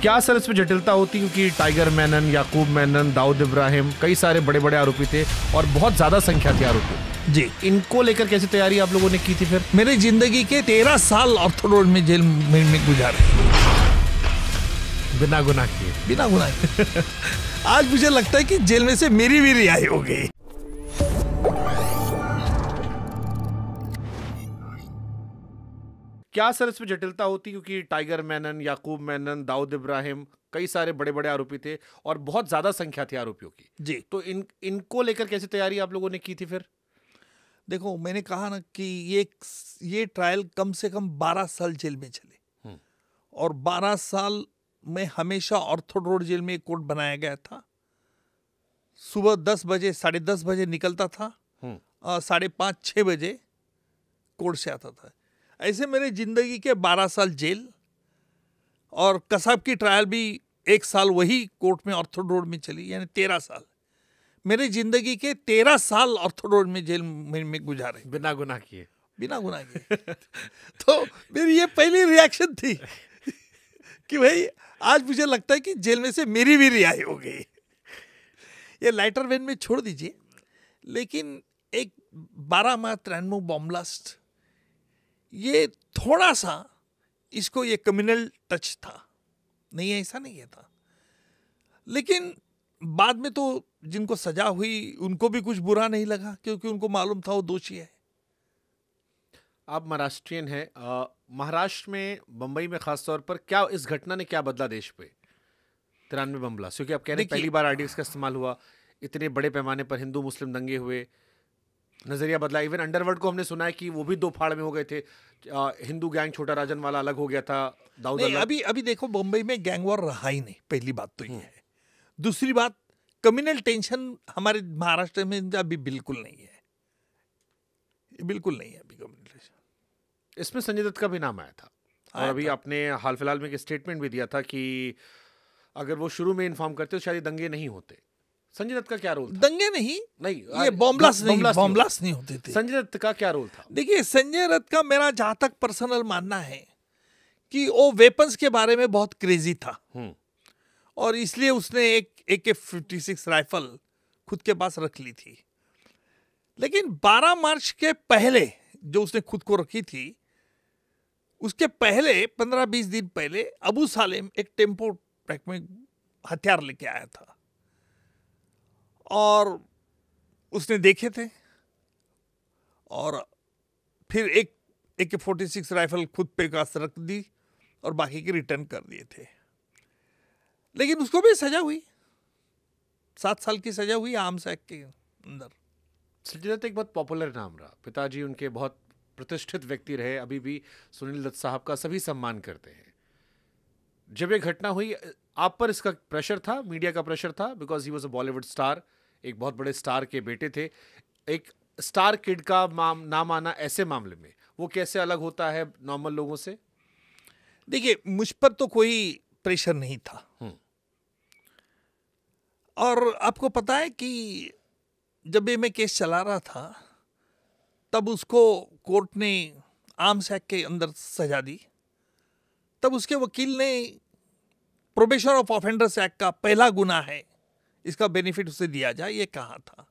क्या सर इसमें जटिलता होती, क्योंकि टाइगर मेनन, याकूब मेनन, दाऊद इब्राहिम, कई सारे बड़े बड़े आरोपी थे और बहुत ज्यादा संख्या थी आरोपी जी। इनको लेकर कैसी तैयारी आप लोगों ने की थी? फिर मेरी जिंदगी के 13 साल ऑर्थो रोड में जेल में गुजारे बिना गुनाह किए। बिना गुनाह किए। आज मुझे लगता है कि जेल में से मेरी भी रिहाई हो गई। क्या सर इसमें जटिलता होती, क्योंकि टाइगर मेनन, याकूब मेनन, दाऊद इब्राहिम, कई सारे बड़े बड़े आरोपी थे और बहुत ज्यादा संख्या थी आरोपियों की जी। तो इनको लेकर कैसी तैयारी आप लोगों ने की थी? फिर देखो, मैंने कहा ना कि ये ट्रायल कम से कम 12 साल जेल में चले और 12 साल में हमेशा ऑर्थो रोड जेल में एक कोर्ट बनाया गया था। सुबह 10 बजे 10:30 बजे निकलता था और 5:30 6 बजे कोर्ट से आता था। ऐसे मेरे जिंदगी के 12 साल जेल और कसाब की ट्रायल भी 1 साल वही कोर्ट में ऑर्थो रोड में चली, यानी 13 साल। मेरे जिंदगी के 13 साल ऑर्थो रोड में जेल में गुजारे बिना गुनाह किए। बिना गुनाह किए। तो मेरी ये पहली रिएक्शन थी कि भाई आज मुझे लगता है कि जेल में से मेरी भी रिहाई हो गई। ये लाइटर वेन में छोड़ दीजिए, लेकिन एक 12 माह 93 बॉम्ब ब्लास्ट, ये थोड़ा सा इसको ये कम्युनल टच था, नहीं ऐसा नहीं है था। लेकिन बाद में तो जिनको सजा हुई उनको भी कुछ बुरा नहीं लगा, क्योंकि उनको मालूम था वो दोषी है। आप महाराष्ट्रियन हैं, महाराष्ट्र में, बंबई में खासतौर पर क्या इस घटना ने क्या बदला देश पे? 93 बम ब्लास्ट, क्योंकि आप कह रहे हैं पहली बार आरडीएक्स का इस्तेमाल हुआ, इतने बड़े पैमाने पर हिंदू मुस्लिम दंगे हुए, नजरिया बदला। इवन अंडरवर्ल्ड को हमने सुना है कि वो भी 2 फाड़ में हो गए थे। हिंदू गैंग छोटा राजन वाला अलग हो गया था, दाऊद अलग। अभी देखो, बंबई में गैंग वॉर रहा ही नहीं, पहली बात तो ये है। दूसरी बात, कम्युनल टेंशन हमारे महाराष्ट्र में अभी बिल्कुल नहीं है, बिल्कुल नहीं है अभी कम्युनल टेंशन। इसमें संजय दत्त का भी नाम आया था और अभी आपने हाल फिलहाल में एक स्टेटमेंट भी दिया था कि अगर वो शुरू में इन्फॉर्म करते तो शायद दंगे नहीं होते। संजय दत्त का क्या रोल था? दंगे नहीं, ये बॉम्ब ब्लास्ट नहीं होते थे। संजय दत्त का क्या रोल था? देखिए, संजय दत्त का मेरा जहां तक पर्सनल मानना है कि वो वेपन्स के बारे में बहुत क्रेजी था और इसलिए उसने एक AK-56 राइफल खुद के पास रख ली थी। लेकिन 12 मार्च के पहले जो उसने खुद को रखी थी, उसके पहले 15-20 दिन पहले अबू सालेम एक टेम्पो ट्रैक में हथियार लेके आया था और उसने देखे थे और फिर एक AK-46 राइफल खुद पे पास रख दी और बाकी के रिटर्न कर दिए थे। लेकिन उसको भी सजा हुई, 7 साल की सजा हुई आर्म्स एक्ट के अंदर। संजय दत्त एक बहुत पॉपुलर नाम रहा, पिताजी उनके बहुत प्रतिष्ठित व्यक्ति रहे, अभी भी सुनील दत्त साहब का सभी सम्मान करते हैं। जब ये घटना हुई, आप पर इसका प्रेशर था, मीडिया का प्रेशर था, because he was a Bollywood star, एक बहुत बड़े स्टार के बेटे थे। एक स्टार किड का नाम आना ऐसे मामले में वो कैसे अलग होता है नॉर्मल लोगों से? देखिए, मुझ पर तो कोई प्रेशर नहीं था और आपको पता है कि जब ये मैं केस चला रहा था तब उसको कोर्ट ने आर्म्स एक्ट के अंदर सजा दी। तब उसके वकील ने प्रोबेशन ऑफ ऑफेंडर्स एक्ट का पहला गुना है, इसका बेनिफिट उसे दिया जाए, ये कहा था।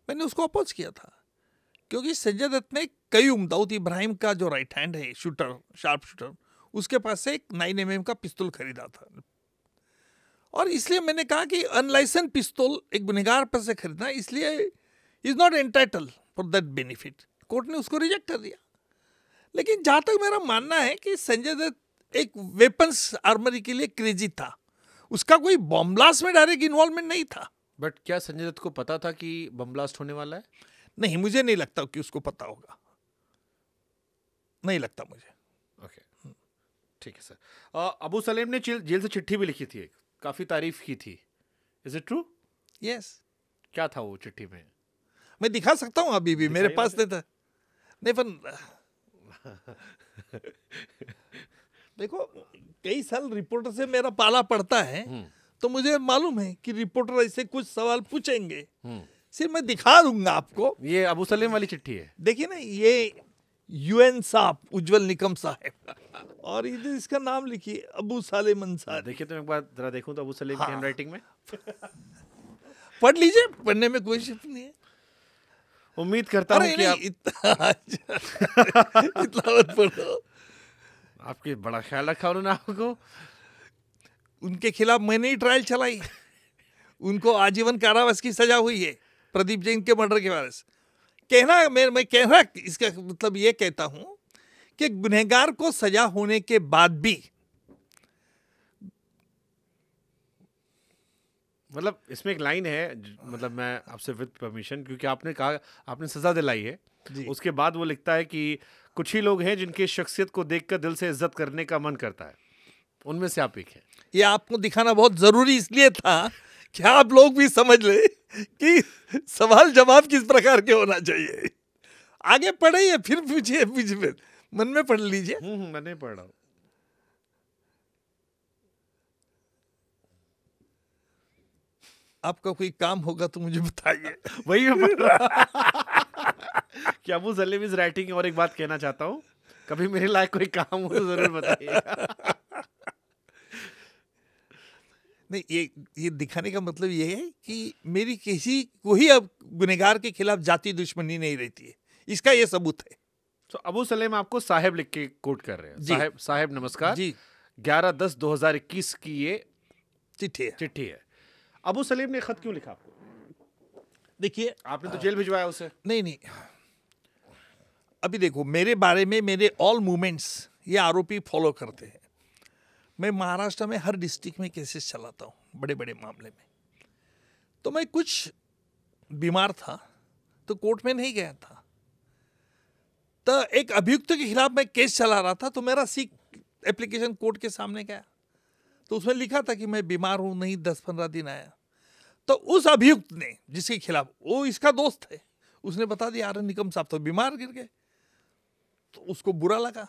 मैंने उसको अपोज किया था क्योंकि संजय दत्त ने दाऊद इब्राहिम का जो राइट हैंड है, शूटर, शार्प शूटर, उसके पास से एक 9mm का पिस्तौल खरीदा था और इसलिए मैंने कहा कि अनलाइसेंस पिस्तौल एक गुनहगार पर से खरीदना, इसलिए is not entitle for that benefit. Court ने उसको रिजेक्ट कर दिया। लेकिन जहां तक मेरा मानना है कि संजय दत्त एक वेपन्स आर्मरी के लिए क्रेजी था, उसका कोई बॉम्ब ब्लास्ट में डायरेक्ट इन्वॉल्वमेंट नहीं था। बट क्या संजय दत्त को पता था कि बम ब्लास्ट होने वाला है? नहीं, मुझे नहीं लगता कि उसको पता होगा, नहीं लगता मुझे। ओके, ठीक है सर। अबू सलेम ने जेल से चिट्ठी भी लिखी थी, एक काफी तारीफ की थी, इज इट ट्रू? यस। क्या था वो चिट्ठी में? मैं दिखा सकता हूँ, अभी भी मेरे पास नहीं था। नहीं, पर देखो, कई साल रिपोर्टर से मेरा पाला पड़ता है तो मुझे मालूम है कि रिपोर्टर ऐसे कुछ सवाल पूछेंगे, सिर्फ मैं दिखा दूंगा आपको। ये अबू सलेम वाली चिट्ठी है, देखिए ना, यूएन साहब, उज्जवल निकम साहब, और इधर इसका नाम लिखिए अबू सालेम अंसारी। देखिए तो एक बार जरा देखूं तो अबू सलीम की हैंडराइटिंग में पढ़ लीजिए, पढ़ने में कोई शिफ्ट नहीं है। उम्मीद करता हूं अरे कि नहीं, इतना मत पढ़ो। आपके बड़ा ख्याल रखा उन्होंने आपको। उनके खिलाफ मैंने ही ट्रायल चलाई, उनको आजीवन कारावास की सजा हुई है प्रदीप जैन के मर्डर के वजह से। कहना मैं कह रहा, इसका मतलब ये कहता हूं कि गुनहगार को सजा होने के बाद भी, मतलब इसमें एक लाइन है, मतलब मैं आपसे विद परमिशन, क्योंकि आपने कहा आपने सजा दिलाई है, उसके बाद वो लिखता है कि कुछ ही लोग हैं जिनकी शख्सियत को देखकर दिल से इज्जत करने का मन करता है, उनमें से आप एक हैं। ये आपको दिखाना बहुत जरूरी इसलिए था कि आप लोग भी समझ ले कि सवाल जवाब किस प्रकार के होना चाहिए। आगे पढ़िए, फिर पूछिए, फिर मन में पढ़ लीजिए। मैं नहीं पढ़ रहा हूं। आपका कोई काम होगा तो मुझे बताइए। वही मैं पढ़ रहा कि अबू सलीम इज राइटिंग। और एक बात कहना चाहता हूँ, कभी मेरे लायक कोई काम हो तो जरूर बताइएगा। नहीं, ये दिखाने का मतलब ये है कि मेरी किसी को ही अब गुनहगार के खिलाफ जाति दुश्मनी नहीं रहती है, इसका ये सबूत है। तो अबू सलीम आपको साहेब लिख के कोट कर रहे हैं। साहेब नमस्कार जी। 11/10/2021 की ये चिट्ठी है। अबू सलीम ने खत क्यों लिखा आपको? देखिए, आपने तो जेल भिजवाया उसे। नहीं, अभी देखो, मेरे बारे में मेरे ऑल मूवमेंट्स ये आरोपी फॉलो करते हैं। मैं महाराष्ट्र में हर डिस्ट्रिक्ट में केसेस चलाता हूँ, बड़े बड़े मामले में। तो मैं कुछ बीमार था तो कोर्ट में नहीं गया था, तो एक अभियुक्त के खिलाफ मैं केस चला रहा था, तो मेरा सिक एप्लीकेशन कोर्ट के सामने गया, तो उसमें लिखा था कि मैं बीमार हूं, नहीं 10-15 दिन आया। तो उस अभियुक्त ने, जिसके खिलाफ, वो इसका दोस्त है, उसने बता दिया अरे निकम साहब तो बीमार गिर गए, तो उसको बुरा लगा,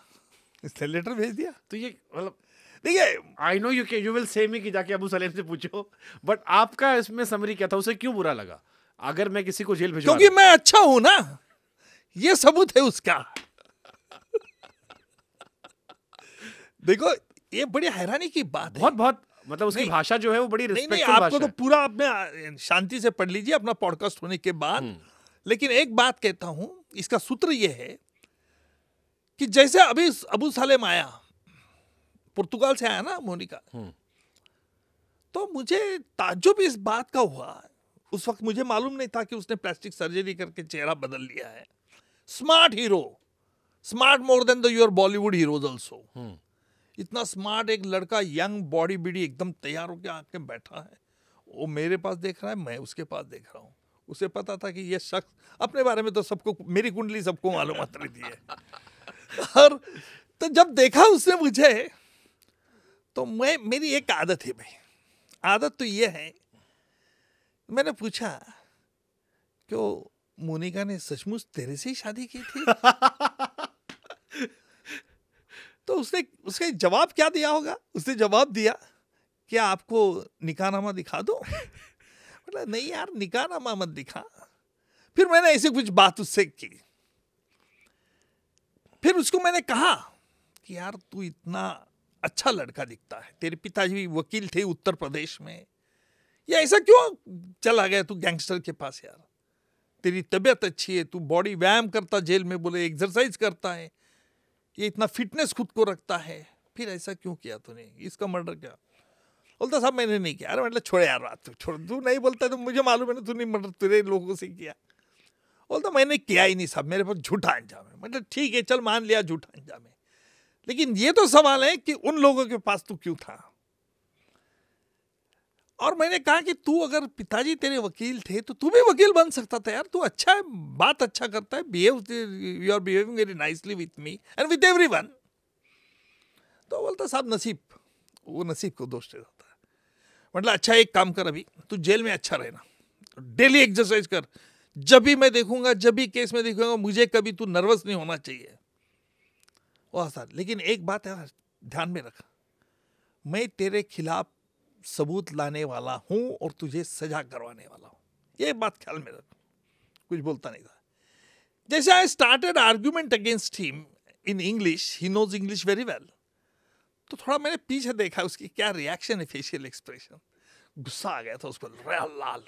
इसने लेटर भेज दिया। तो ये मतलब, देखिए, I know you will say मी कि जाके अबू सलीम से पूछो, बट आपका इसमें समरी क्या था? उसे क्यों बुरा लगा अगर मैं किसी को जेल भिजवा? क्योंकि मैं अच्छा हूं ना, ये सबूत है उसका। देखो, ये बड़ी हैरानी की बात है। बहुत मतलब उसकी भाषा जो है वो बड़ी रिस्पेक्टफुल भाषा है। आपको तो पूरा अपने शांति से पढ़ लीजिए अपना पॉडकास्ट होने के बाद। लेकिन एक बात कहता हूं, इसका सूत्र ये है कि जैसे अभी अबू सलेम आया, पुर्तगाल से आया ना मोनिका, तो मुझे ताज्जुब इस बात का हुआ, उस वक्त मुझे मालूम नहीं था कि उसने प्लास्टिक सर्जरी करके चेहरा बदल लिया है। Smart hero, smart more than the your Bollywood heroes also. इतना स्मार्ट एक लड़का, यंग बॉडी बीडी, एकदम तैयार होकर आके बैठा है, वो मेरे पास देख रहा है, मैं उसके पास देख रहा हूँ। उसे पता था कि ये शख्स, अपने बारे में तो सबको, मेरी कुंडली सबको मालूम रहती है। और तो जब देखा उसने मुझे, तो मेरी एक आदत है भाई, आदत तो ये है, मैंने पूछा क्यों मोनिका ने सचमुच तेरे से ही शादी की थी? तो उसने जवाब क्या दिया होगा? उसने जवाब दिया, क्या आपको निकाहनामा दिखा दो? बोला नहीं यार, निकाहनामा मत दिखा। फिर मैंने ऐसे कुछ बात उससे की, फिर उसको मैंने कहा कि यार तू इतना अच्छा लड़का दिखता है, तेरे पिताजी भी वकील थे उत्तर प्रदेश में, ये ऐसा क्यों चला गया तू गैंगस्टर के पास? यार तेरी तबीयत अच्छी है, तू बॉडी व्यायाम करता, जेल में बोले एक्सरसाइज करता है, ये इतना फिटनेस खुद को रखता है, फिर ऐसा क्यों किया तूने? इसका मर्डर क्या? बोलता साहब मैंने नहीं किया। अरे मतलब छोड़ यार बात, छोड़, तू नहीं बोलता तो मुझे मालूम है ना तूने मर्डर तेरे लोगों से किया। बोलता मैंने किया ही नहीं साहब, मेरे पास झूठा अंजाम है। मतलब ठीक है, चल मान लिया झूठा अंजाम है, लेकिन ये तो सवाल है कि उन लोगों के पास तू क्यों था? और मैंने कहा कि तू अगर पिताजी तेरे वकील थे तो तू भी वकील बन सकता था यार, तू अच्छा है, बात अच्छा करता है, you are behaving very nicely with me and with everyone. तो बोलता साहब नसीब, वो नसीब को दोष दे देता है। मतलब अच्छा एक काम कर, अभी तू जेल में अच्छा रहना, डेली एक्सरसाइज कर, जब भी मैं देखूंगा, जब भी केस में देखूंगा, मुझे कभी तू नर्वस नहीं होना चाहिए। वाह सर, लेकिन एक बात है ध्यान में रख, मैं तेरे खिलाफ सबूत लाने वाला हूं और तुझे सजा करवाने वाला हूं, ये बात ख्याल में रख। कुछ बोलता नहीं था। जैसे I started argument against him in English, he knows English very well, तो थोड़ा मैंने पीछे देखा उसकी क्या रिएक्शन है, फेशियल एक्सप्रेशन, गुस्सा आ गया था उसको, लाल।